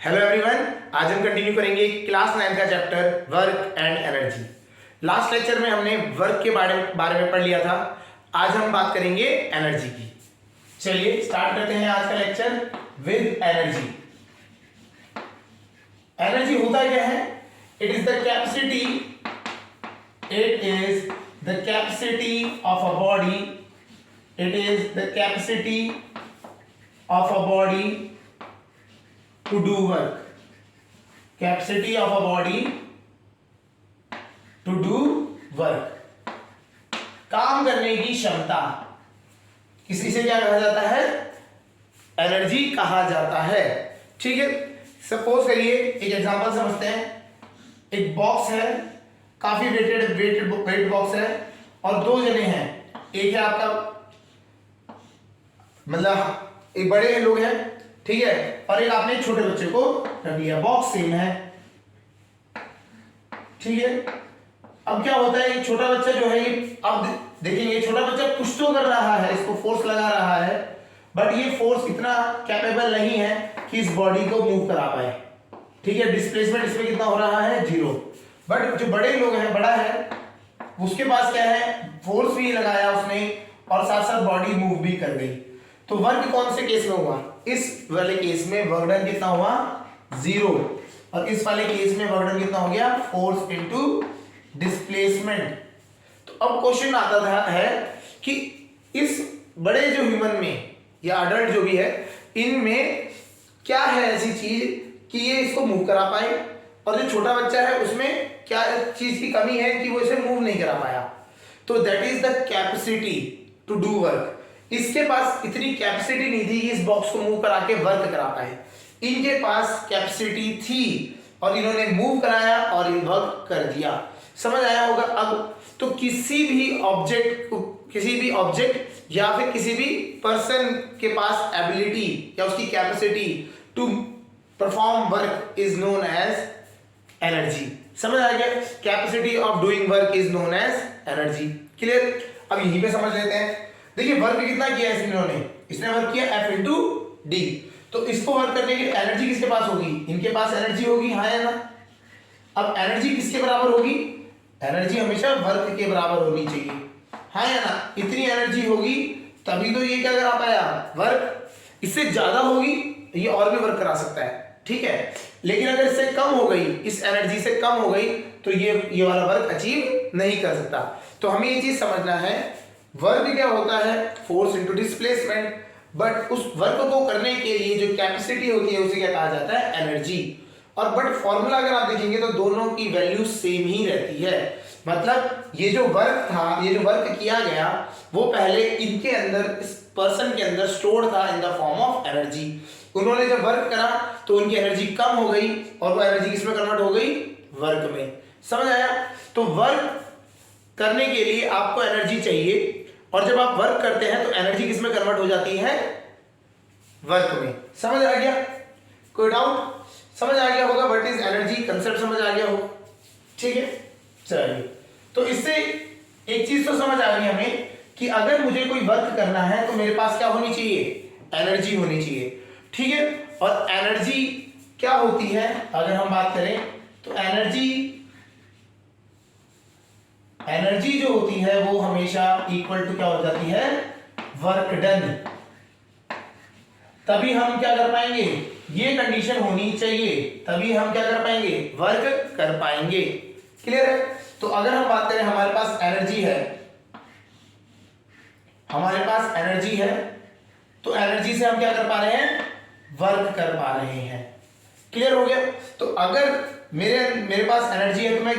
Hello everyone, आज हम continue करेंगे क्लास 9 का chapter work and energy. Last lecture में हमने वर्क के बारे में पढ़ लिया था। आज हम बात करेंगे एनर्जी की। चलिए स्टार्ट करते हैं आज का लेक्चर विद एनर्जी। एनर्जी होता क्या है? It is the capacity of a body. It is the capacity of a body to do work. Capacity of a body to do work. काम करने की क्षमता, किसी से क्या कहा जाता है? एनर्जी कहा जाता है। ठीक है, सपोज करिए एक एग्जांपल समझते हैं। एक बॉक्स है, काफी वेट बॉक्स है और दो जने हैं। एक है आपका मतलब एक बड़े लोग हैं, ठीक है, और एक आपने छोटे बच्चे को रख लिया। बॉक्स सेम है, ठीक है। अब क्या होता है, ये छोटा बच्चा जो है, ये अब देखेंगे छोटा बच्चा कुछ तो कर रहा है, इसको फोर्स लगा रहा है, बट ये फोर्स इतना कैपेबल नहीं है कि इस बॉडी को मूव करा पाए। ठीक है, डिस्प्लेसमेंट इसमें कितना हो रहा है? 0। बट जो बड़े लोग हैं, बड़ा है, उसके पास क्या है? फोर्स भी लगाया उसने और साथ साथ बॉडी मूव भी कर गई। तो वर्क कौन से केस में हुआ? इस वाले केस में वर्क डन कितना हुआ? 0। और इस वाले केस में वर्क डन कितना हो गया? Force into displacement. तो अब क्वेश्चन आता था है कि इस बड़े जो ह्यूमन में या अडल्ट जो भी है, इनमें क्या है ऐसी चीज कि ये इसको मूव करा पाए, और जो छोटा बच्चा है उसमें क्या चीज की कमी है कि वो इसे मूव नहीं करा पाया। तो that is the capacity to do work. इसके पास इतनी कैपेसिटी नहीं थी कि इस बॉक्स को मूव करा के वर्क करा पाए। इनके पास कैपेसिटी थी और इन्होंने मूव कराया और ये वर्क कर दिया। समझ आया होगा? अब तो किसी भी ऑब्जेक्ट या फिर किसी भी पर्सन के पास एबिलिटी या उसकी capacity to perform work is known as energy. समझ आ गया? Capacity of doing work is known as energy. Clear? अब यहीं पे समझ लेते हैं। देखिए वर्क कितना किया है इन्होंने, इसने वर्क किया F इंटू डी। तो इसको वर्क करने के लिए एनर्जी किसके पास होगी? इनके पास एनर्जी होगी, हाँ या ना? अब एनर्जी किसके बराबर होगी? एनर्जी हमेशा वर्क के बराबर होनी चाहिए, हाँ या ना? इतनी एनर्जी होगी तभी तो ये क्या करा पाया? वर्क। इससे ज्यादा होगी ये और भी वर्क करा सकता है, ठीक है, लेकिन अगर इससे कम हो गई, इस एनर्जी से कम हो गई, तो ये वाला वर्क अचीव नहीं कर सकता। तो हमें ये चीज समझना है, वर्क क्या होता है? Force into displacement. बट उस वर्क को करने के लिए जो कैपेसिटी होती है उसे क्या कहा जाता है? एनर्जी। और बट फॉर्मूला अगर आप देखेंगे तो दोनों की वैल्यू सेम ही रहती है। मतलब ये जो वर्क था, ये जो वर्क किया गया, वो पहले इनके अंदर, इस पर्सन के अंदर स्टोर था in the form of energy. उन्होंने जब वर्क करा तो उनकी एनर्जी कम हो गई और वो एनर्जी किसमें कन्वर्ट हो गई? वर्क में। समझ आया? तो वर्क करने के लिए आपको एनर्जी चाहिए, और जब आप वर्क करते हैं तो एनर्जी किसमें कन्वर्ट हो जाती है? वर्क में। समझ आ गया? कोई डाउट? समझ आ गया होगा व्हाट इज एनर्जी, कंसेप्ट समझ आ गया होगा, ठीक है। चलिए, तो इससे एक चीज तो समझ आ गई हमें कि अगर मुझे कोई वर्क करना है तो मेरे पास क्या होनी चाहिए? एनर्जी होनी चाहिए, ठीक है। और एनर्जी क्या होती है अगर हम बात करें तो एनर्जी जो होती है वो हमेशा इक्वल टू क्या हो जाती है? Work done. तभी हम क्या कर पाएंगे? ये कंडीशन होनी चाहिए, तभी हम क्या कर पाएंगे? वर्क कर पाएंगे। क्लियर है? तो अगर हम बात करें, हमारे पास एनर्जी है, तो एनर्जी से हम क्या कर पा रहे हैं? वर्क कर पा रहे हैं। क्लियर हो गया? तो अगर मेरे पास एनर्जी है तो मैं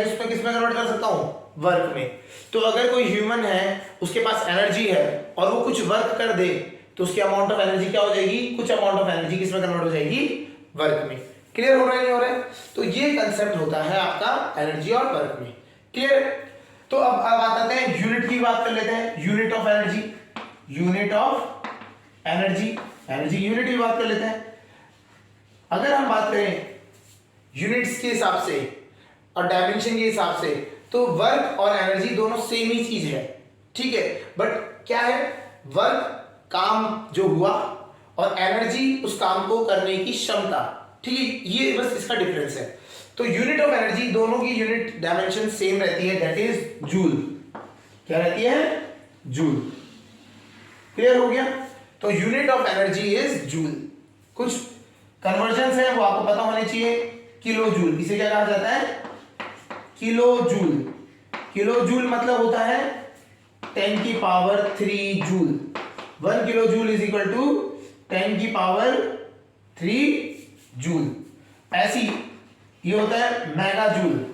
उसमें किसमें कन्वर्ट कर सकता हूं? वर्क में। तो अगर कोई ह्यूमन है, उसके पास एनर्जी है और वो कुछ वर्क कर दे, तो उसकी अमाउंट ऑफ एनर्जी क्या हो जाएगी? कुछ अमाउंट ऑफ एनर्जी किसमें कन्वर्ट हो जाएगी? वर्क में। क्लियर हो रहा है नहीं हो रहा है? तो ये कंसेप्ट होता है आपका एनर्जी और वर्क में। क्लियर? तो अब आते हैं यूनिट की बात कर लेते हैं। Unit of energy, energy unit की बात कर लेते हैं। अगर हम बात करें यूनिट्स के हिसाब से और डायमेंशन के हिसाब से, तो वर्क और एनर्जी दोनों सेम ही चीज है, ठीक है। बट क्या है? वर्क काम जो हुआ और एनर्जी उस काम को करने की क्षमता, ठीक है, ये बस इसका डिफरेंस है। तो यूनिट ऑफ एनर्जी, दोनों की यूनिट डायमेंशन सेम रहती है, दैट इज जूल। क्या रहती है? जूल। क्लियर हो गया? तो unit of energy is joule. कुछ कन्वर्जन है वो आपको पता होने चाहिए। किलो जूल, इसे क्या कहा जाता है? Kilo joule. किलो जूल मतलब होता है 10 की power 3 joule. 1 kilo joule is equal to 10 की पावर 3 जूल। ऐसी ये होता है mega joule.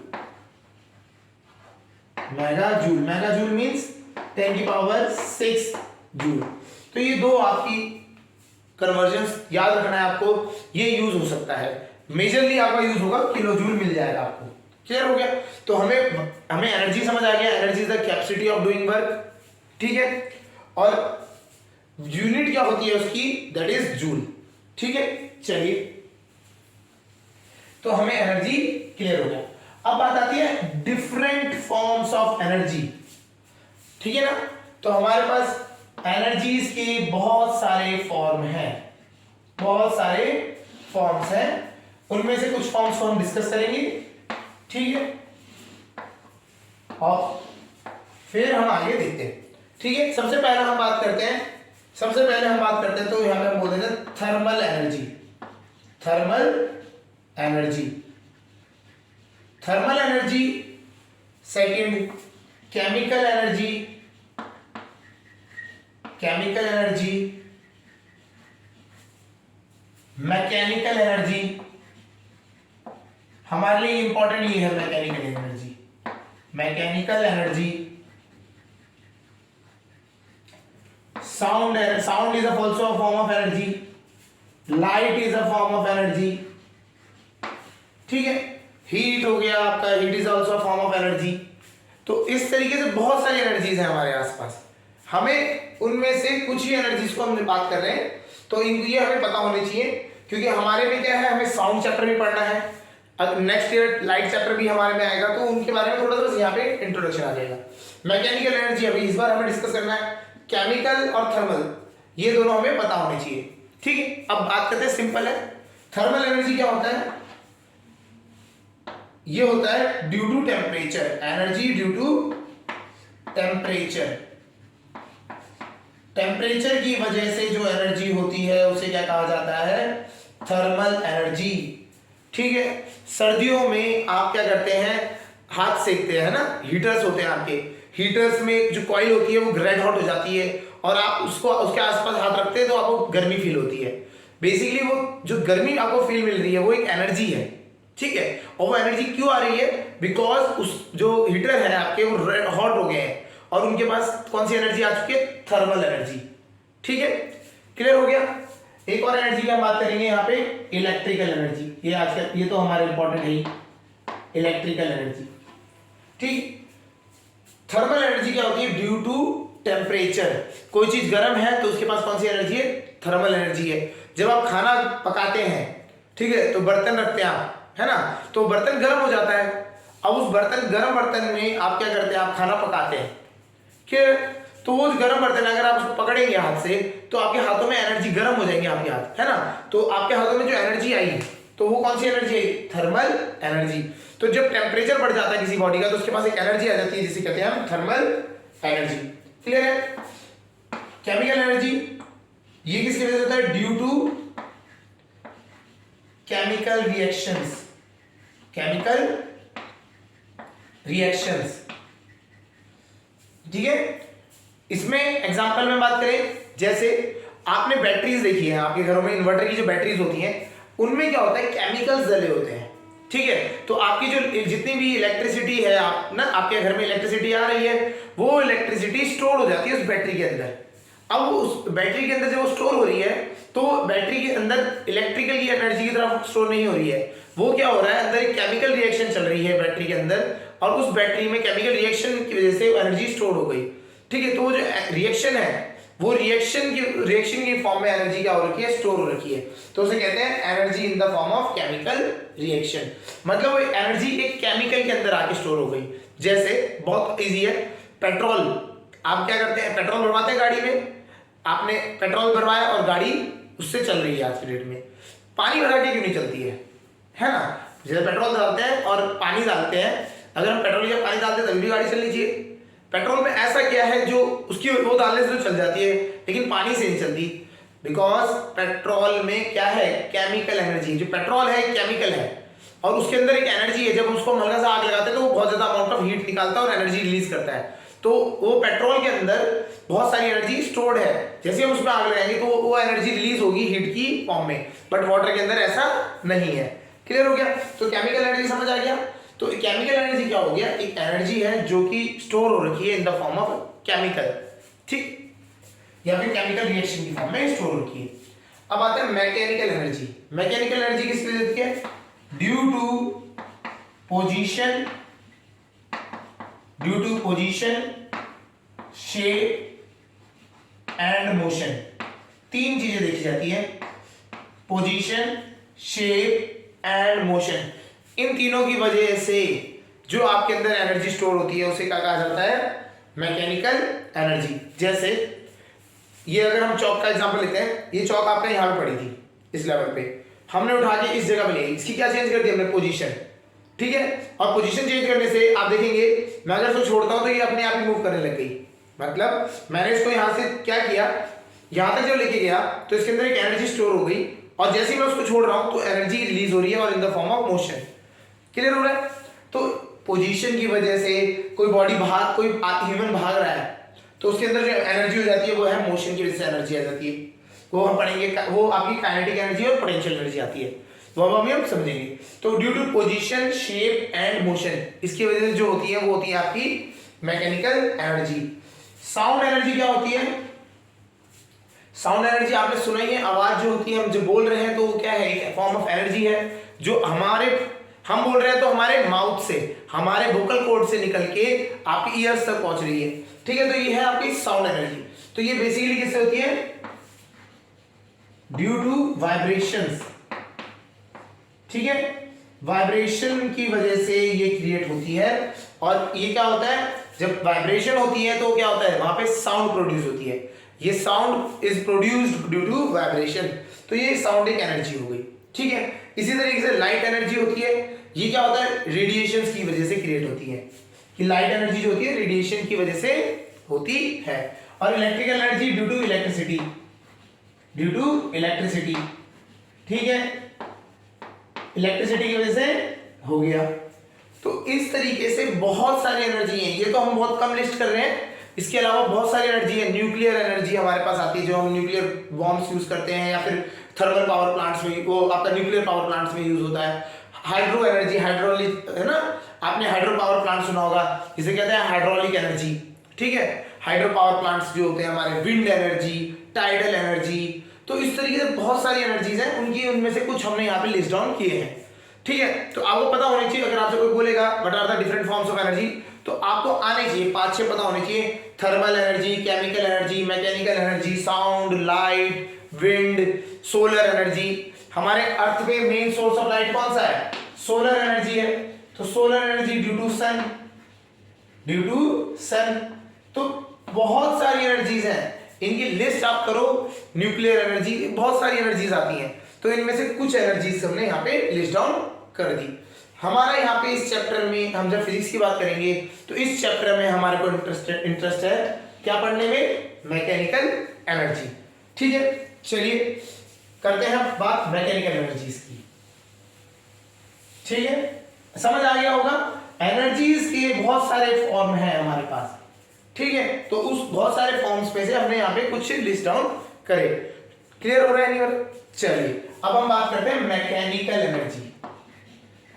Mega joule, mega joule means 10 की पावर 6 जूल। तो ये दो आपकी कन्वर्जन याद रखना है आपको, ये यूज हो सकता है। मेजरली आपका यूज होगा किलो जूल, मिल जाएगा आपको। क्लियर हो गया? तो हमें एनर्जी समझ आ गया, energy is the capacity of doing work. ठीक है, और यूनिट क्या होती है उसकी? That is joule. ठीक है, चलिए, तो हमें एनर्जी क्लियर हो गया। अब बात आती है डिफरेंट फॉर्म्स ऑफ एनर्जी। ठीक है ना? तो हमारे पास एनर्जीज के बहुत सारे फॉर्म हैं, बहुत सारे फॉर्म्स हैं। उनमें से कुछ फॉर्म्स को हम डिस्कस करेंगे। ठीक है, और फिर हम आगे देखते हैं। ठीक है, सबसे पहले हम बात करते हैं तो यहां पे हम बोल देते हैं thermal energy. Thermal energy, thermal energy. Second, chemical energy. Chemical energy, mechanical energy. हमारे लिए इंपॉर्टेंट ये है mechanical energy. Mechanical energy, sound is also a form of energy. Light is a form of energy. ठीक है, heat हो गया आपका, heat is also form of energy. तो इस तरीके से बहुत सारी एनर्जीज हैं हमारे आसपास। हमें उनमें से कुछ ही एनर्जीज को हम बात कर रहे हैं, तो ये हमें पता होने चाहिए, क्योंकि हमारे में क्या है, हमें साउंड चैप्टर भी पढ़ना है। नेक्स्ट ईयर लाइट चैप्टर भी हमारे में आएगा, तो उनके बारे में थोड़ा सा बस यहाँ पे इंट्रोडक्शन आ जाएगा। मैकेनिकल एनर्जी अभी इस बार हमें डिस्कस करना है। केमिकल और थर्मल, ये दोनों हमें पता होने चाहिए। ठीक है, अब बात करते हैं, सिंपल है। थर्मल एनर्जी क्या होता है? ये होता है due to temperature, energy due to temperature. Temperature की वजह से जो एनर्जी होती है उसे क्या कहा जाता है? Thermal energy. ठीक है, सर्दियों में आप क्या करते हैं? हाथ सेकते हैं ना, हीटर्स होते हैं आपके। हीटर्स में जो कॉइल होती है वो रेड हॉट हो जाती है, और आप उसको उसके आसपास हाथ रखते हैं तो आपको गर्मी फील होती है। बेसिकली वो जो गर्मी आपको फील मिल रही है वो एक एनर्जी है। ठीक है, और वो एनर्जी क्यों आ रही है? बिकॉज उस जो हीटर है आपके वो रेड हॉट हो गए हैं, और उनके पास कौन सी एनर्जी आ चुकी है? Thermal energy. ठीक है, क्लियर हो गया? एक और एनर्जी की हम बात करेंगे यहाँ पे, इलेक्ट्रिकल एनर्जी। ये आजकल ये तो हमारे इंपॉर्टेंट है ही, इलेक्ट्रिकल एनर्जी। ठीक, थर्मल एनर्जी क्या होती है? Due to temperature. कोई चीज गर्म है तो उसके पास कौन सी एनर्जी है? थर्मल एनर्जी है। जब आप खाना पकाते हैं, ठीक है, तो बर्तन रखते हैं आप, है ना, तो बर्तन गर्म हो जाता है। अब उस गर्म बर्तन में आप क्या करते हैं? आप खाना पकाते हैं। तो वो गर्म बर्तन अगर आप उसको पकड़ेंगे हाथ से, तो आपके हाथों में एनर्जी गर्म हो जाएंगे आपके हाथ, है ना। तो आपके हाथों में जो एनर्जी आई, तो वो कौन सी एनर्जी आई? Thermal energy. तो जब टेम्परेचर बढ़ जाता है किसी बॉडी का, तो उसके पास एक एनर्जी आ जाती है जिसे कहते हैं हम थर्मल एनर्जी। क्लियर है? केमिकल एनर्जी, ये किसकी वजह से होता है? Due to chemical reactions. Chemical reactions, ठीक है। इसमें एग्जांपल में बात करें, जैसे आपने बैटरीज देखी है आपके घरों में, इन्वर्टर की जो बैटरीज होती हैं उनमें क्या होता है? केमिकल्स डले होते हैं। ठीक है, तो आपकी जो जितनी भी इलेक्ट्रिसिटी है, आप ना आपके घर में इलेक्ट्रिसिटी आ रही है, वो इलेक्ट्रिसिटी स्टोर हो जाती है उस बैटरी के अंदर। अब उस बैटरी के अंदर जब वो स्टोर हो रही है, तो बैटरी के अंदर इलेक्ट्रिकल की एनर्जी की तरफ स्टोर नहीं हो रही है, वो क्या हो रहा है? अंदर एक केमिकल रिएक्शन चल रही है बैटरी के अंदर, और उस बैटरी में केमिकल रिएक्शन की वजह से एनर्जी स्टोर हो गई। ठीक है, तो वो जो रिएक्शन है, वो रिएक्शन की फॉर्म में एनर्जी क्या हो रखी है? स्टोर हो रखी है। तो उसे कहते हैं energy in the form of chemical reaction. मतलब वो एनर्जी एक केमिकल के अंदर आके स्टोर हो गई। जैसे बहुत इजी है, पेट्रोल, आप क्या करते हैं? पेट्रोल भरवाते हैं गाड़ी में, आपने पेट्रोल भरवाया और गाड़ी उससे चल रही है आज की डेट में। पानी भरा के क्यों नहीं चलती है ना? जैसे पेट्रोल डालते हैं और पानी डालते हैं, अगर हम पेट्रोल या पानी डालते हैं तभी भी गाड़ी चलनी चाहिए। पेट्रोल में ऐसा क्या है जो उसकी वो डालने से तो चल जाती है लेकिन पानी से नहीं चलती? बिकॉज पेट्रोल में क्या है, केमिकल एनर्जी। जो पेट्रोल है केमिकल है और उसके अंदर एक एनर्जी है, जब उसको हम हल्का सा आग लगाते हैं तो वो बहुत ज्यादा अमाउंट ऑफ हीट निकालता है और एनर्जी रिलीज करता है। तो वो पेट्रोल के अंदर बहुत सारी एनर्जी स्टोर्ड है, जैसे हम उसमें आग लगाएंगे तो वो एनर्जी रिलीज होगी हीट की फॉर्म में, बट वाटर के अंदर ऐसा नहीं है। क्लियर हो गया? तो केमिकल एनर्जी समझ आ गया। तो केमिकल एनर्जी क्या हो गया, एक एनर्जी है जो कि स्टोर हो रखी है in the form of chemical, ठीक, या फिर केमिकल रिएक्शन की फॉर्म में स्टोर हो रखी है। अब आता है मैकेनिकल एनर्जी। मैकेनिकल एनर्जी किस लिए देती है? Due to position, shape and motion. तीन चीजें देखी जाती है, पोजीशन, शेप एंड मोशन। इन तीनों की वजह से जो आपके अंदर एनर्जी स्टोर होती है उसे क्या कहा जाता है? Mechanical energy. जैसे ये अगर हम चौक का एग्जांपल लेते हैं, ये चौक आपने यहां पे पड़ी थी इस लेवल पे, हमने उठा के इस जगह पे ली, इसकी क्या चेंज कर दी हमने? पोजीशन, ठीक है। और पोजीशन चेंज करने से आप देखेंगे मैं अगर इसको छोड़ता हूं तो ये अपने आप ही मूव करने लग गई। मतलब मैंने इसको यहां से क्या किया, यहां तक जब लेके गया तो इसके अंदर एक एनर्जी स्टोर हो गई और जैसे ही मैं उसको छोड़ रहा हूं तो एनर्जी रिलीज हो रही है और in the form of motion. Clear हो रहा है? तो पोजीशन की वजह से कोई कोई ह्यूमन भाग रहा है तो उसके अंदर जो एनर्जी हो जाती है वो है मोशन की वजह से एनर्जी आ जाती है। वो हम पढ़ेंगे, वो आपकी काइनेटिक एनर्जी और पोटेंशियल एनर्जी आती है, वो अब हम समझेंगे। तो due to position, shape and motion, इसकी वजह से जो होती है वो होती है आपकी मैकेनिकल एनर्जी। साउंड एनर्जी क्या होती है? साउंड एनर्जी आपने सुना ही है, आवाज जो होती है, हम जो बोल रहे हैं तो वो क्या है? एक फॉर्म ऑफ एनर्जी है जो हम बोल रहे हैं तो हमारे माउथ से, हमारे वोकल कॉर्ड से निकल के आपके ईयर्स तक पहुंच रही है, ठीक है। तो ये है आपकी साउंड एनर्जी। तो ये बेसिकली किससे होती है? ड्यू टू वाइब्रेशंस, ठीक है। वाइब्रेशन की वजह से ये क्रिएट होती है। और ये क्या होता है, जब वाइब्रेशन होती है तो क्या होता है, वहां पे साउंड प्रोड्यूस होती है। ये sound is produced due to vibration, तो ये साउंड एक एनर्जी हो गई, ठीक है। इसी तरीके से लाइट एनर्जी होती है, ये क्या होता है? रेडिएशन की वजह से क्रिएट होती है, कि लाइट एनर्जी जो होती है रेडिएशन की वजह से होती है। और electrical energy due to electricity, ठीक है, इलेक्ट्रिसिटी की वजह से हो गया। तो इस तरीके से बहुत सारी एनर्जी है, ये तो हम बहुत कम लिस्ट कर रहे हैं, इसके अलावा बहुत सारी एनर्जी है। न्यूक्लियर एनर्जी हमारे पास आती है, जो हम न्यूक्लियर बॉम्ब्स यूज करते हैं या फिर थर्मल पावर प्लांट्स में, वो आपका न्यूक्लियर पावर प्लांट्स में यूज होता है। हाइड्रो एनर्जी, हाइड्रोलिक है ना, आपने हाइड्रो पावर प्लांट सुना होगा, जिसे कहते हैं हाइड्रोलिक एनर्जी, ठीक है। हाइड्रो पावर प्लांट्स जो होते हैं हमारे, विंड एनर्जी, टाइडल एनर्जी, तो इस तरीके से बहुत सारी एनर्जीज हैं, उनमें से कुछ हमने यहाँ पे लिस्ट डाउन किए हैं, ठीक है। तो आपको पता होना चाहिए, अगर आपसे कोई बोलेगा what are the different forms of energy, तो आपको आने चाहिए 5-6 पता होने चाहिए। Thermal energy, chemical energy, mechanical energy, sound, light, wind, solar energy. हमारे अर्थ पे मेन सोर्स ऑफ लाइट कौन सा है? सोलर एनर्जी है। तो सोलर एनर्जी ड्यू टू सन। तो बहुत सारी एनर्जीज हैं, इनकी लिस्ट आप करो। न्यूक्लियर एनर्जी, बहुत सारी एनर्जीज आती हैं, तो इनमें से कुछ एनर्जीज हमने यहाँ पे लिस्ट डाउन कर दी। हमारा यहाँ पे इस चैप्टर में हम जब फिजिक्स की बात करेंगे तो इस चैप्टर में हमारे को इंटरेस्ट है क्या पढ़ने में? मैकेनिकल एनर्जी, ठीक है। चलिए करते हैं बात मैकेनिकल एनर्जीज की, ठीक है। समझ आ गया होगा, एनर्जीज के बहुत सारे फॉर्म हैं हमारे पास, ठीक है। तो उस बहुत सारे फॉर्म्स में से हमने यहाँ पे कुछ लिस्ट डाउन करे। क्लियर हो रहा है नहीं हो रहा? चलिए अब हम बात करते हैं मैकेनिकल एनर्जी।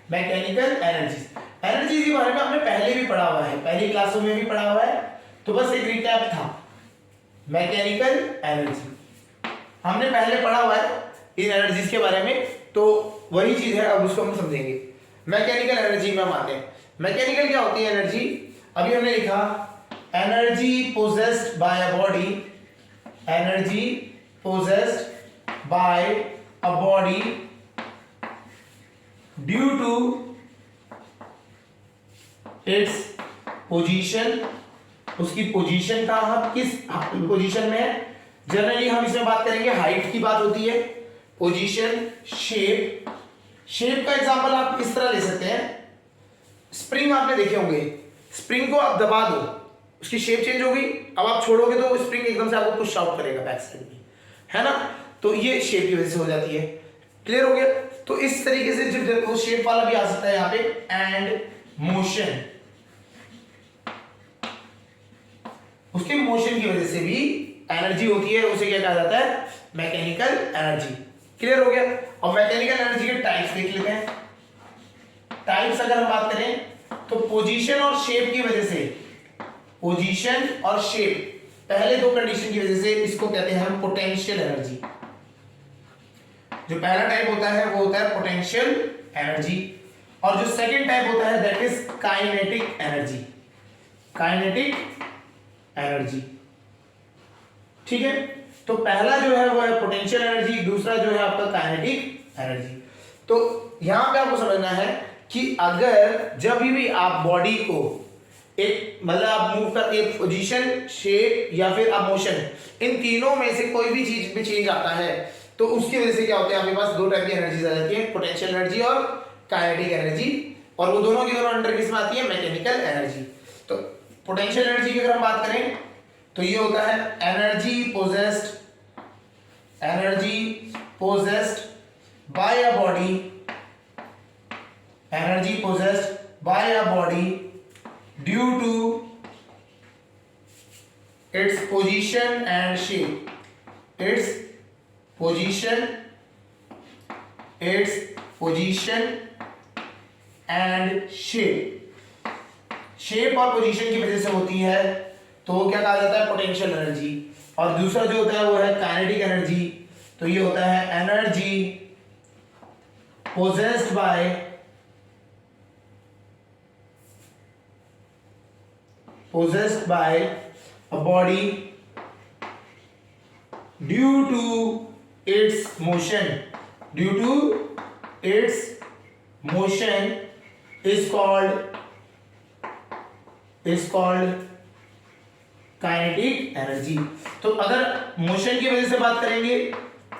मैकेनिकल एनर्जी के बारे में हमने पहले भी पढ़ा हुआ है, पहली क्लासों में भी पढ़ा हुआ है, तो बस एक रिकैप था। मैकेनिकल एनर्जी हमने पहले पढ़ा हुआ है इन एनर्जीज के बारे में, तो वही चीज है, अब उसको हम समझेंगे। मैकेनिकल एनर्जी में हम आते हैं। मैकेनिकल क्या होती है एनर्जी? अभी हमने लिखा energy possessed by a body, energy possessed by a body due to its position, उसकी पोजीशन का किस पोजीशन में है। जनरली हम इसमें बात करेंगे हाइट की बात होती है, पोजीशन, शेप। शेप का एग्जांपल आप इस तरह ले सकते हैं, स्प्रिंग आपने देखे होंगे, स्प्रिंग को आप दबा दो, उसकी शेप चेंज होगी, अब आप छोड़ोगे तो स्प्रिंग एकदम से आपको पुश आउट करेगा बैक साइड में, है ना। तो ये शेप की वजह से हो जाती है। क्लियर हो गया। तो इस तरीके से जो वो शेप वाला भी आ सकता है यहाँ पे। एंड मोशन, उसके मोशन की वजह से भी एनर्जी होती है, उसे क्या कहा जाता है, मैकेनिकल एनर्जी। क्लियर हो गया। और मैकेनिकल एनर्जी के टाइप्स देख लेते हैं। टाइप्स अगर हम बात करें तो पोजीशन और शेप की वजह से, पोजीशन और शेप, पहले दो कंडीशन की वजह से इसको कहते हैं हम पोटेंशियल एनर्जी। जो पहला टाइप होता है वो होता है पोटेंशियल एनर्जी, और जो सेकंड टाइप होता है that is kinetic energy. Kinetic energy, ठीक है। तो पहला जो है वो है पोटेंशियल एनर्जी, दूसरा जो है आपका काइनेटिक एनर्जी। तो यहां पे आपको समझना है कि अगर जब भी आप बॉडी को एक मतलब आप मूव कर, एक पोजीशन, शेप या फिर आप मोशन, इन तीनों में से कोई भी चीज में चेंज आता है तो उसकी वजह से क्या होता है, आपके पास दो टाइप की एनर्जीज आ जाती है, पोटेंशियल एनर्जी और काइनेटिक एनर्जी, और वो दोनों की दोनों अंडर किसमें आती है, मैकेनिकल एनर्जी। तो पोटेंशियल एनर्जी की अगर हम बात करें तो ये होता है energy possessed by a body, energy possessed by a body due to its position and shape, its position and shape और पोजीशन की वजह से होती है, तो वो क्या कहा जाता है, पोटेंशियल एनर्जी। और दूसरा जो होता है वो है काइनेटिक एनर्जी, तो ये होता है energy possessed by a body due to its motion is called kinetic energy. तो अगर मोशन की वजह से बात करेंगे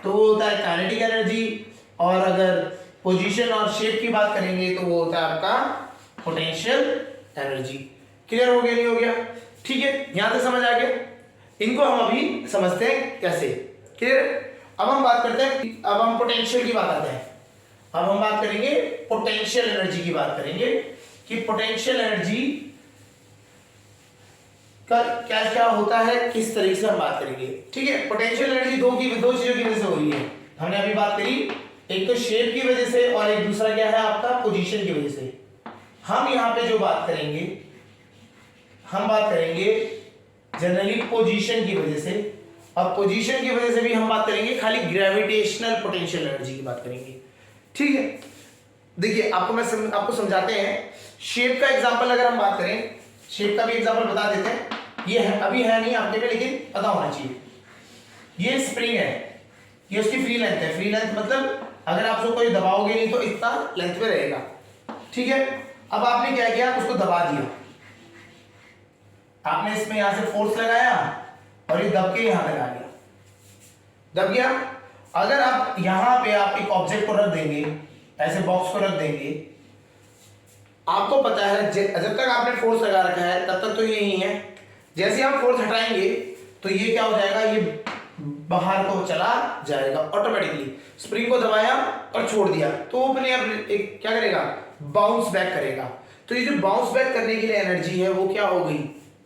तो वो होता है काइनेटिक एनर्जी, और अगर पोजीशन और शेप की बात करेंगे तो वो होता है आपका पोटेंशियल एनर्जी। क्लियर हो गया, नहीं हो गया? ठीक है, यहां तक समझ आ गया। इनको हम अभी समझते हैं कैसे। क्लियर। अब हम बात करते हैं, अब हम पोटेंशियल की बात आते हैं। अब हम बात करेंगे पोटेंशियल एनर्जी की बात करेंगे कि पोटेंशियल एनर्जी का क्या क्या होता है, किस तरीके से हम बात करेंगे। ठीक है, पोटेंशियल एनर्जी दो चीजों की वजह से हो रही है। हमने अभी बात करी, एक तो शेप की वजह से और एक दूसरा क्या है आपका पोजीशन की वजह से। हम यहाँ पे जो बात करेंगे, हम बात करेंगे जनरली पोजीशन की वजह से, और पोजीशन की वजह से भी हम बात करेंगे खाली ग्रेविटेशनल पोटेंशियल एनर्जी की बात करेंगे। ठीक है, देखिए आपको समझाते हैं। शेप का एग्जांपल अगर हम बात करें, शेप का भी एग्जांपल बता देते हैं। ये है, अभी है नहीं आपके पे, लेकिन पता होना चाहिए। ये स्प्रिंग है, ये उसकी फ्री लेंथ है। फ्री लेंथ मतलब अगर आप उसको कोई दबाओगे नहीं तो इतना लेंथ पे रहेगा। ठीक है, अब आपने क्या किया, उसको दबा दिया, आपने इसमें यहां से फोर्स लगाया और ये दब के यहां लगा दिया, दब गया। अगर आप यहां पे आप एक ऑब्जेक्ट को रख देंगे, ऐसे बॉक्स को रख देंगे, आपको पता है जब तक आपने फोर्स लगा रखा है तब तक तो ये यही है। जैसे हम फोर्स हटाएंगे तो ये क्या हो जाएगा, ये बाहर को चला जाएगा ऑटोमेटिकली। स्प्रिंग को दबाया और छोड़ दिया तो अपने एक क्या करेगा, बाउंस बैक करेगा। तो ये जो बाउंस बैक करने के लिए एनर्जी है वो क्या हो गई,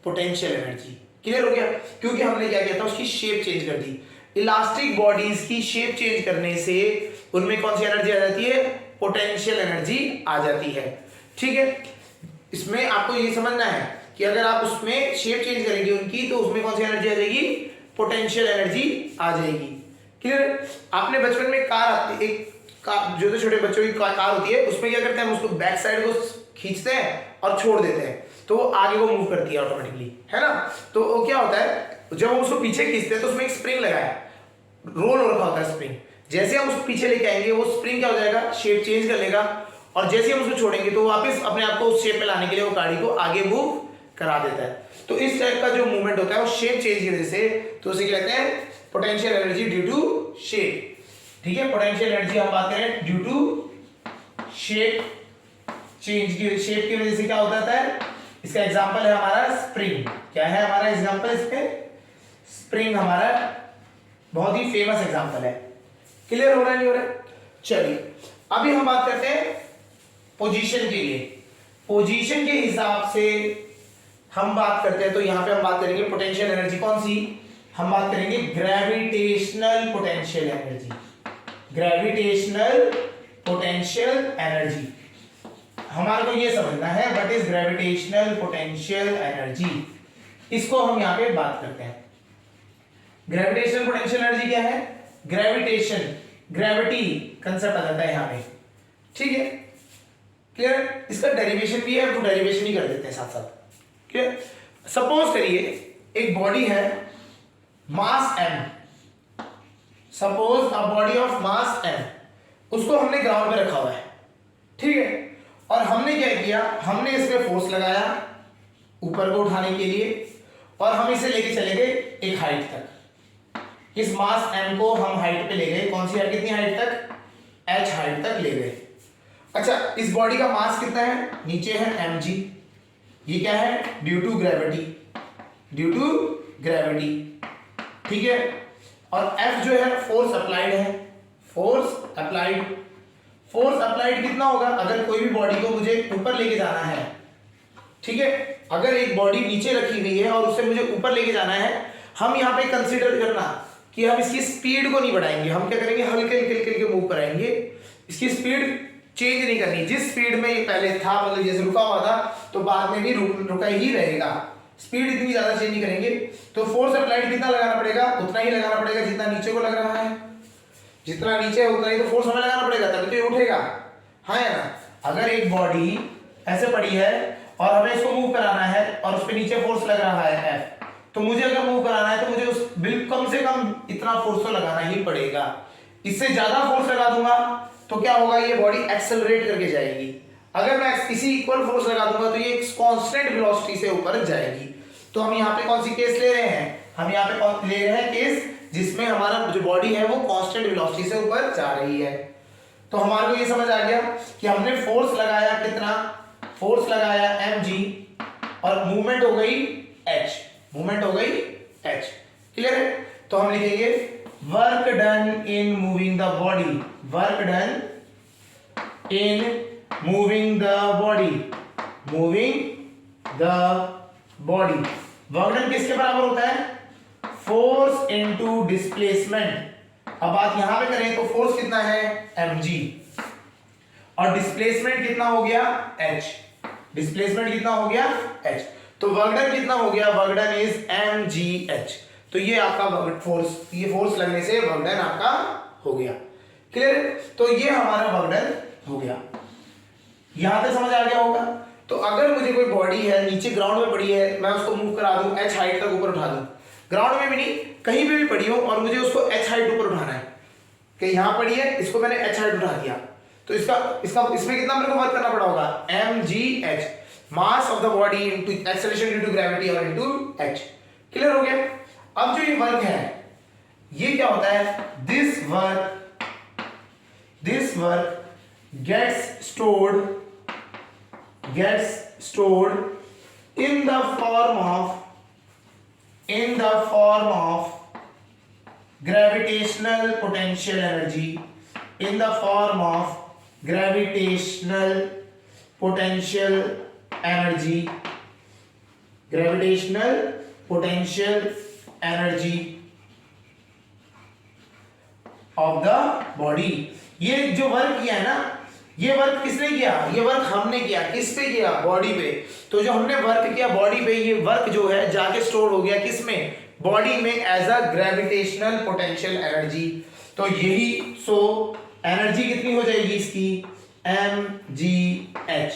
पोटेंशियल एनर्जी। क्लियर हो गया, क्योंकि हमने क्या किया था, उसकी शेप चेंज कर दी। इलास्टिक बॉडीज की शेप चेंज करने से उनमें कौन सी एनर्जी आ जाती है, पोटेंशियल एनर्जी आ जाती है। ठीक है, इसमें आपको ये समझना है कि अगर आप उसमें शेप चेंज करेंगे उनकी तो उसमें कौन सी एनर्जी आ जाएगी, पोटेंशियल एनर्जी आ जाएगी। क्लियर। आपने बचपन में कार आती, एक कार जो तो छोटे बच्चों की कार होती है, उसमें क्या करते हैं, हम उसको बैक साइड को खींचते हैं और छोड़ देते हैं तो वो आगे को मूव करती है ऑटोमेटिकली, है ना। तो वो क्या होता है, जब हम उसको पीछे खींचते हैं तो उसमें एक स्प्रिंग लगा है, रोल हो रखा होता है स्प्रिंग। जैसे हम उसको पीछे लेके आएंगे वो स्प्रिंग क्या हो जाएगा, शेप चेंज कर लेगा, और जैसे हम उसको छोड़ेंगे तो वापस अपने आप को उस शेप में लाने के लिए वो गाड़ी को आगे मूव करा देता है। तो इस टाइप का जो मूवमेंट होता है वो शेप चेंज की वजह से, तो उसे कहते हैं potential energy due to shape. ठीक है, पोटेंशियल एनर्जी हम बात करें ड्यू टू शेप चेंज की, शेप की वजह से क्या होता है। इसका एग्जांपल है हमारा स्प्रिंग। क्या है हमारा एग्जांपल इसमें? स्प्रिंग हमारा बहुत ही फेमस एग्जांपल है। क्लियर हो रहा है नहीं हो रहा है? चलिए अभी हम बात करते हैं पोजीशन के लिए। पोजीशन के हिसाब से हम बात करते हैं तो यहां पे हम बात करेंगे पोटेंशियल एनर्जी कौन सी? हम बात करेंगे gravitational potential energy. Gravitational potential energy हमारे को ये समझना है what is gravitational potential energy. इसको हम यहां पे बात करते हैं। ग्रेविटेशनल पोटेंशियल एनर्जी क्या है? ग्रेविटेशन, ग्रेविटी कंसेप्ट आ जाता है यहां पे, ठीक है। क्लियर? इसका डेरिवेशन भी है तो डेरिवेशन ही कर देते हैं साथ साथ। क्लियर? सपोज करिए एक बॉडी है मास m, suppose a body of mass m, उसको हमने ग्राउंड पे रखा हुआ है, ठीक है। और हमने क्या किया, हमने इसमें फोर्स लगाया ऊपर को उठाने के लिए और हम इसे लेके चले गए एक हाइट तक। इस मास m को हम हाइट पे ले गए, कौन सी हाइट, कितनी हाइट तक? h हाइट तक ले गए। अच्छा, इस बॉडी का मास कितना है? नीचे है mg। ये क्या है? Due to gravity, due to gravity, ठीक है। और f जो है फोर्स अप्लाइड है, फोर्स अप्लाइड। फोर्स अप्लाइड कितना होगा? अगर कोई भी बॉडी को मुझे ऊपर लेके जाना है, ठीक है, अगर एक बॉडी नीचे रखी हुई है और उसे मुझे ऊपर लेके जाना है, हम यहाँ पे कंसीडर करना कि हम इसकी स्पीड को नहीं बढ़ाएंगे, हम क्या करेंगे, हल्के हल्के हल्के हल्के मूव कराएंगे। इसकी स्पीड चेंज नहीं करनी, जिस स्पीड में ये पहले था, मतलब जैसे रुका हुआ था तो बाद में भी रुका ही रहेगा। स्पीड इतनी ज्यादा चेंज नहीं करेंगे। तो फोर्स अप्लाइड कितना लगाना पड़ेगा? उतना ही लगाना पड़ेगा जितना नीचे को लग रहा है। जितना नीचे है उतना ही तो फोर्स हमें लगाना पड़ेगा, तभी तो ये उठेगा, हाँ या ना। अगर एक बॉडी ऐसे पड़ी है और हमें इसको मूव कराना है और उस पर नीचे फोर्स लग रहा है F, तो मुझे अगर मूव कराना है तो मुझे उस बिल कम से कम इतना फोर्स तो लगाना ही पड़ेगा। इससे ज्यादा फोर्स लगा दूंगा तो क्या होगा, ये बॉडी एक्सेलरेट करके जाएगी। अगर मैं इसी इक्वल फोर्स लगा दूंगा तो ये कांस्टेंट वेलोसिटी से ऊपर जाएगी। तो हम यहाँ पे कौन सी केस ले रहे हैं? हम यहाँ पे ले रहे हैं केस जिसमें हमारा जो बॉडी है वो कांस्टेंट वेलोसिटी से ऊपर जा रही है। तो हमारे को ये समझ आ गया कि हमने फोर्स लगाया कितना, फोर्स लगाया mg और मूवमेंट हो गई h, मूवमेंट हो गई h। क्लियर है? तो हम लिखेंगे work done in moving the body, work done in moving the body, moving the body. Work done किसके बराबर होता है? Force into displacement. अब बात यहां पे करें तो फोर्स कितना है? mg और डिस्प्लेसमेंट कितना हो गया? h। डिस्प्लेसमेंट कितना हो गया? h। तो वर्क डन कितना हो गया? Work done is mgh। तो ये आपका फोर्स, ये फोर्स लगने से वर्क डन आपका हो गया। क्लियर? तो ये हमारा वर्क डन हो गया। यहां तक समझ आ गया होगा। तो अगर मुझे कोई बॉडी है नीचे ग्राउंड में पड़ी है, मैं उसको मूव करा दूं, h हाइट तक ऊपर उठा दूं, ग्राउंड में भी नहीं कहीं पे भी पड़ी हो और मुझे उसको h हाइट ऊपर उठाना है, कि यहां पड़ी है, इसको मैंने h हाइट उठा दिया, तो इसमें कितना मेरे को वर्क करना पड़ा होगा? mgh, mass of the body into acceleration due to gravity और इनटू h। क्लियर हो गया? अब जो ये वर्क है ये क्या होता है? This work gets stored in the form of gravitational potential energy, in the form of gravitational potential energy, gravitational potential energy of the body। ये जो वर्क किया है ना, ये वर्क किसने किया? ये वर्क हमने किया। किस पे किया? बॉडी पे। तो जो हमने वर्क किया बॉडी पे, ये वर्क जो है जाके स्टोर हो गया किसमें? बॉडी में, as a gravitational potential energy. तो यही सो एनर्जी कितनी हो जाएगी इसकी? mgh।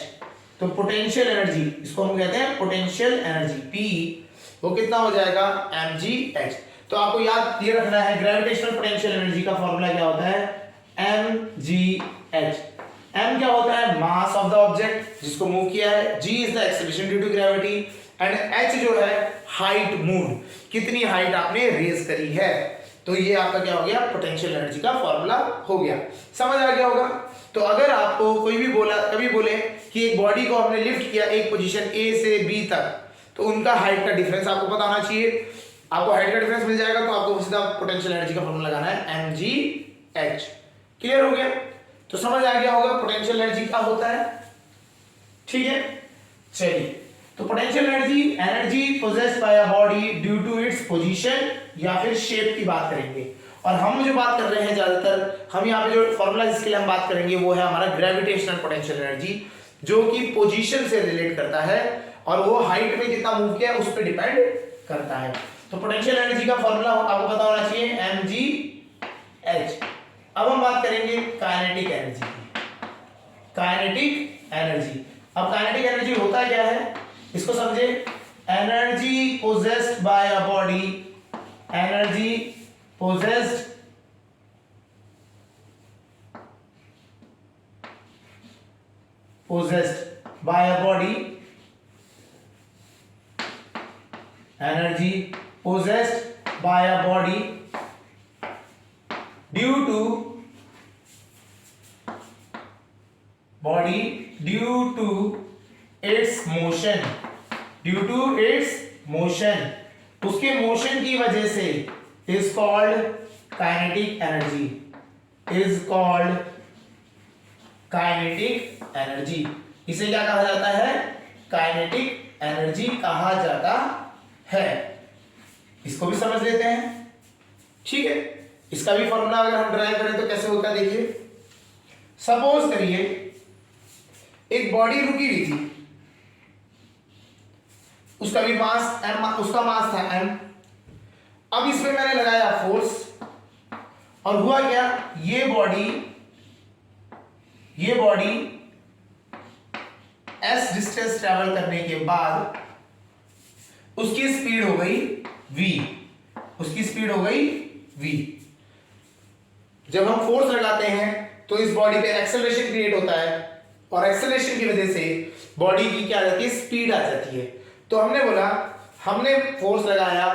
तो पोटेंशियल एनर्जी, इसको हम कहते हैं पोटेंशियल एनर्जी, P, वो कितना हो जाएगा? mgh। तो आपको याद ये रखना है ग्रेविटेशनल पोटेंशियल एनर्जी का फॉर्मूला क्या होता है? mgh। m क्या होता है? मास ऑफ द ऑब्जेक्ट जिसको मूव किया है, g is the acceleration due to gravity, and h जो है हाइट मूव, कितनी हाइट आपने रेज करी है। तो ये आपका क्या हो गया, पोटेंशियल एनर्जी का फॉर्मूला हो गया। समझ आ गया होगा। तो अगर आपको कोई भी कभी बोले कि एक बॉडी को हमने लिफ्ट किया एक पोजीशन ए से बी तक, तो उनका हाइट का डिफरेंस आपको पता होना चाहिए। आपको हाइट का डिफरेंस मिल जाएगा तो आपको सीधा पोटेंशियल एनर्जी का फॉर्मूला लगाना है mgh। क्लियर हो गया। तो समझ आ गया होगा पोटेंशियल एनर्जी क्या होता है। ठीक है, चलिए। तो potential energy possessed by a body due to its position या फिर शेप की बात करेंगे। और हम जो बात कर रहे हैं ज्यादातर, हम यहाँ पे जो फॉर्मूला जिसके लिए हम बात करेंगे वो है हमारा ग्रेविटेशनल पोटेंशियल एनर्जी, जो कि पोजीशन से रिलेट करता है और वो हाइट में कितना मूव किया उस पर डिपेंड करता है। तो पोटेंशियल एनर्जी का फॉर्मूला आपको पता होना चाहिए mgh। अब हम बात करेंगे काइनेटिक एनर्जी की। काइनेटिक एनर्जी, अब काइनेटिक एनर्जी होता क्या है इसको समझे। Energy possessed by a body, energy possessed by a body, energy possessed by a body due to its motion, उसके मोशन की वजह से is called kinetic energy, इसे क्या कहा जाता है, काइनेटिक एनर्जी कहा जाता है। इसको भी समझ लेते हैं। ठीक है, इसका भी फॉर्मूला अगर हम ड्राइव करें तो कैसे होता है देखिए। सपोज करिए एक बॉडी रुकी हुई थी, उसका भी मास m, उसका मास था m। अब इसमें मैंने लगाया फोर्स और हुआ क्या, ये बॉडी s डिस्टेंस ट्रेवल करने के बाद उसकी स्पीड हो गई v। जब हम फोर्स लगाते हैं तो इस बॉडी पे एक्सेलरेशन क्रिएट होता है और एक्सेलरेशन की वजह से बॉडी की क्या रहती है, स्पीड आ जाती है। तो हमने बोला हमने फोर्स लगाया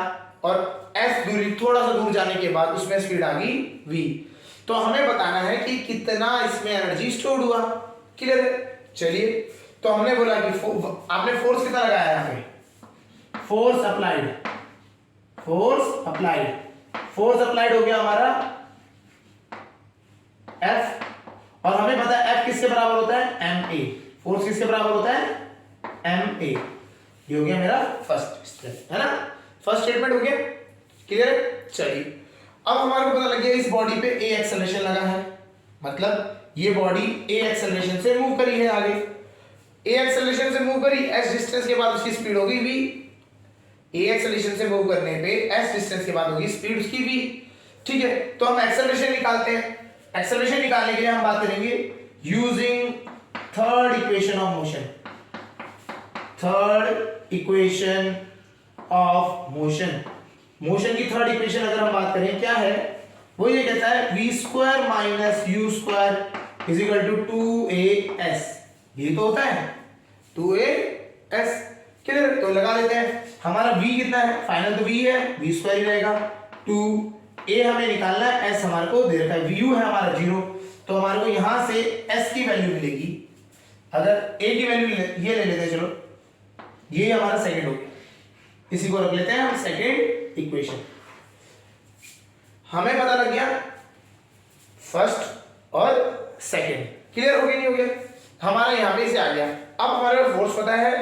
और s दूरी थोड़ा सा दूर जाने के बाद उसमें स्पीड आ गई v। तो हमें बताना है कि कितना इसमें एनर्जी स्टोर हुआ। क्लियर है। चलिए, तो हमने बोला कि आपने फोर्स कितना लगाया यहाँ पे, फोर्स अप्लाइड हो गया हमारा F, और हमें पता है F किसके बराबर होता है, ma। फोर्स किसके बराबर होता है, ma। ये हो गया मेरा फर्स्ट स्टेटमेंट, है ना। फर्स्ट स्टेटमेंट हो गया। क्लियर है। चलिए, अब हमारे को पता लग गया इस बॉडी पे a एक्सेलरेशन लगा है, मतलब ये बॉडी a एक्सेलरेशन से मूव करी है आगे। a एक्सेलरेशन से मूव करी, s डिस्टेंस के बाद उसकी स्पीड होगी v। a एक्सेलरेशन से मूव करने पे s डिस्टेंस के बाद होगी स्पीड उसकी v। ठीक है, तो हम एक्सेलरेशन निकालते हैं। एक्सेलरेशन निकालने के लिए हम बात करेंगे using third equation of motion. Motion की थर्ड इक्वेशन अगर हम बात करें क्या है, वो ये कहता है v² minus u² is equal to 2as। ये तो होता है 2as। क्लियर। तो लगा लेते हैं, हमारा v कितना है, फाइनल तो v है, v² ही रहेगा। 2a हमें निकालना है, s हमारे को दे रखा है, vu है हमारा 0, तो हमारे को यहां से s की वैल्यू मिलेगी। अगर a की वैल्यू ये ले लेते हैं, चलो ये हमारा सेकंड हो गया, इसी को रख लेते हैं हम सेकंड इक्वेशन। हमें पता लग गया फर्स्ट और सेकंड। क्लियर हो गया नहीं हो गया, हमारा यहां पे से आ गया। अब हमारे फोर्स पता है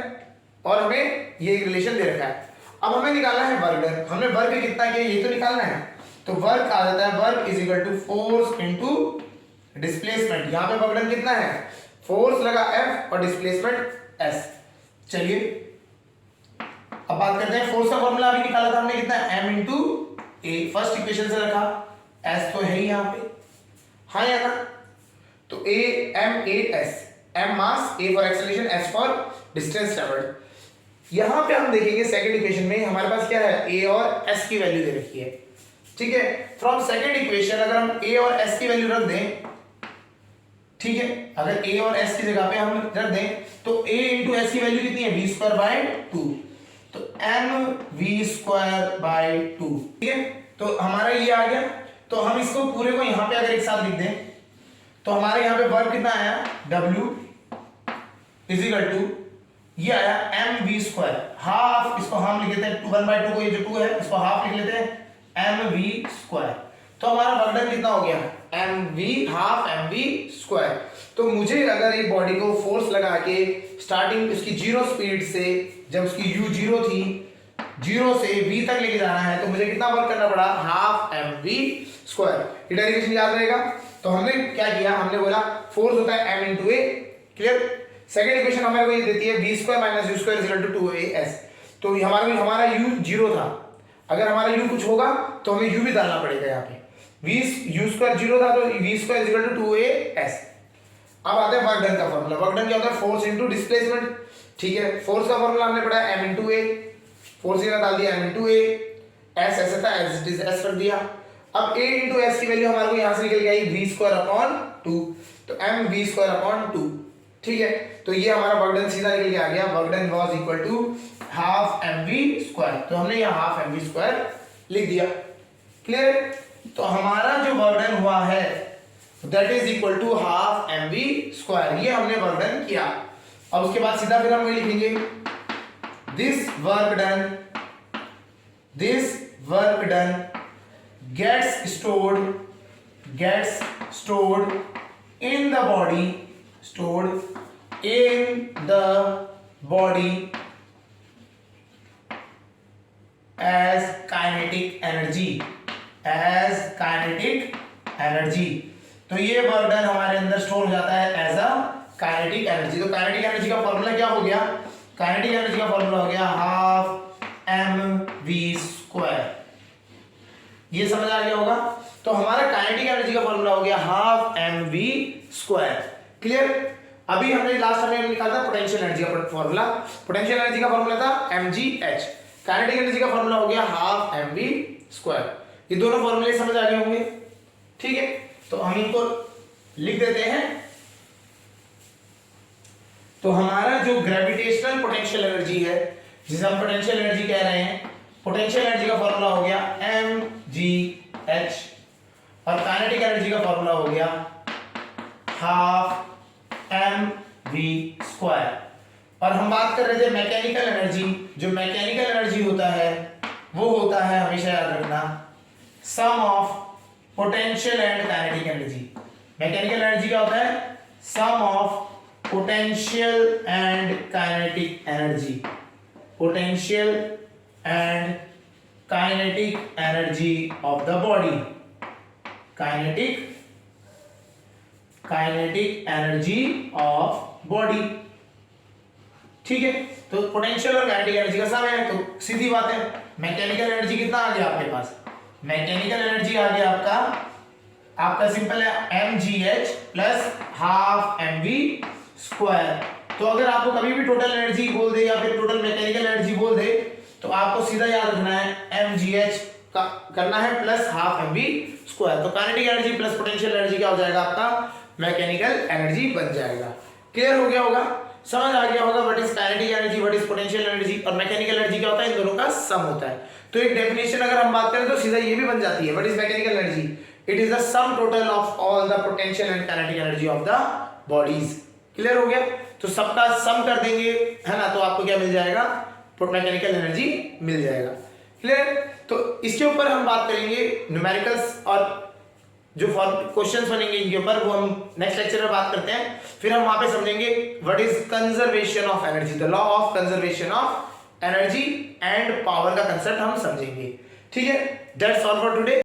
और हमें ये रिलेशन दे रखा है। अब हमें निकालना है वर्क डन। हमने वर्क कितना किया ये तो निकालना है, तो वर्क आ जाता है work is equal to force into displacement. यहां पे वर्क डन कितना है, फोर्स लगा F और डिस्प्लेसमेंट S। चलिए अब बात करते हैं, फोर्स का फॉर्मूला अभी निकाला था हमने कितना, m into a। First equation से रखा, S तो है ही यहां पे, हाँ या ना। तो a m a s, m mass, a for acceleration, s for distance travelled. यहां पे हम देखेंगे सेकंड इक्वेशन में हमारे पास क्या है, a और s की वैल्यू दे रखी है। ठीक है, फ्रॉम सेकंड इक्वेशन अगर हम a और s की वैल्यू रख दें, ठीक है, अगर a और s की जगह पे हम रख दें तो a इंटू s की वैल्यू कितनी है, v² बाय 2, तो m v² बाय 2। ठीक है, तो हमारा ये आ गया। तो हम इसको पूरे को यहां पे अगर एक साथ लिख दें तो हमारे यहां पे वर्क कितना आया, W इज इक्वल टू ये आया mv², हाफ, इसको हम लिख लेते हैं 1/2 को, ये जो 2 है इसको हाफ लिख लेते हैं mv²। तो हमारा वर्क डन कितना हो गया, हाफ mv²। तो मुझे अगर एक बॉडी को फोर्स लगा के स्टार्टिंग उसकी 0 स्पीड से, जब उसकी u 0 थी, 0 से v तक लेके जाना है, तो मुझे कितना वर्क करना पड़ा, हाफ mv²। ये डेरिवेशन याद रहेगा। तो हमने क्या किया, हमने बोला फोर्स होता है m × a, clear. Second equation हमारे को ये देती है v² - u² = 2as। तो हमारा u 0 था, अगर हमारा u कुछ होगा तो हमें u भी डालना पड़ेगा यहाँ पे। u² 0 था तो v² = 2as। अब आता है वर्क डन का फॉर्मूला। वर्क डन क्या होता है, फोर्स इनटू डिस्प्लेसमेंट, ठीक है। फोर्स का फॉर्मूला हमने पढ़ा है m × a, फोर्स यहाँ डाल दिया m × a, s ऐसा था एज इट इज s कर दिया। अब a × s की वैल्यू हमारे को यहाँ से निकल गई v²/2, तो mv²/2, ठीक है। तो ये हमारा वर्क डन सीधा निकल के आ गया, work done was equal to half mv²। तो हमने यहाँ हाफ mv² लिख दिया, क्लियर। तो हमारा जो वर्क डन हुआ है that is equal to half mv², ये हमने वर्क डन किया। अब उसके बाद सीधा फिर हम वही लिखेंगे, this work done gets stored in the body as kinetic energy। तो ये वर्क डन हमारे अंदर स्टोर हो जाता है एज अ काइनेटिक एनर्जी। तो काइनेटिक एनर्जी का फॉर्मूला क्या हो गया, काइनेटिक एनर्जी का फॉर्मूला हो गया हाफ mv²। ये समझ आ गया होगा। तो हमारा काइनेटिक एनर्जी का फॉर्मूला हो गया हाफ mv², क्लियर। अभी हमने लास्ट में निकाला था पोटेंशियल एनर्जी का फॉर्मूला। पोटेंशियल एनर्जी का फॉर्मूला था mgh, काइनेटिक एनर्जी का फॉर्मूला हो गया हाफ mv²। ये दोनों फॉर्मूले समझ आ गए होंगे, ठीक है। तो हम इनको लिख देते हैं। तो हमारा जो ग्रेविटेशनल पोटेंशियल एनर्जी है, जिसे हम पोटेंशियल एनर्जी कह रहे हैं, पोटेंशियल एनर्जी का फॉर्मूला हो गया mgh, और काइनेटिक एनर्जी का फॉर्मूला हो गया हाफ mv²। और हम बात कर रहे थे मैकेनिकल एनर्जी। जो मैकेनिकल एनर्जी होता है वो होता है, हमेशा याद रखना, sum of potential and kinetic energy. Mechanical energy क्या होता है, sum of potential and kinetic energy, potential and kinetic energy of the body, kinetic energy of body, ठीक है। तो पोटेंशियल और काइनेटिक एनर्जी का सम है। तो सीधी बात है, मैकेनिकल एनर्जी कितना आ गया आपके पास, मैकेनिकल एनर्जी आ गया आपका सिंपल है mgh प्लस हाफ mv²। तो अगर आपको कभी भी टोटल एनर्जी बोल दे या फिर टोटल मैकेनिकल एनर्जी बोल दे, तो आपको सीधा याद रखना है mgh का करना है प्लस हाफ mv²। तो kinetic energy plus potential energy क्या हो जाएगा, आपका मैकेनिकल एनर्जी बन जाएगा। क्लियर हो गया होगा, समझ आ गया होगा what is kinetic energy, what is potential energy, और मैकेनिकल एनर्जी क्या होता है, इन दोनों का सम होता है। तो एक डेफिनेशन अगर हम बात करें तो सीधा ये भी बन जाती है, what is mechanical energy, it is the sum total of all the potential and kinetic energy of the bodies. Clear हो गया। तो सबका सम कर देंगे, है ना, तो आपको क्या मिल जाएगा, मैकेनिकल एनर्जी मिल जाएगा। क्लियर। तो इसके ऊपर हम बात करेंगे न्यूमेरिकल्स, और जो क्वेश्चंस बनेंगे इनके ऊपर वो हम नेक्स्ट लेक्चर में बात करते हैं। फिर हम वहां पे समझेंगे what is conservation of energy, the law of conservation of energy and power का कंसेप्ट हम समझेंगे, ठीक है। That's all for today.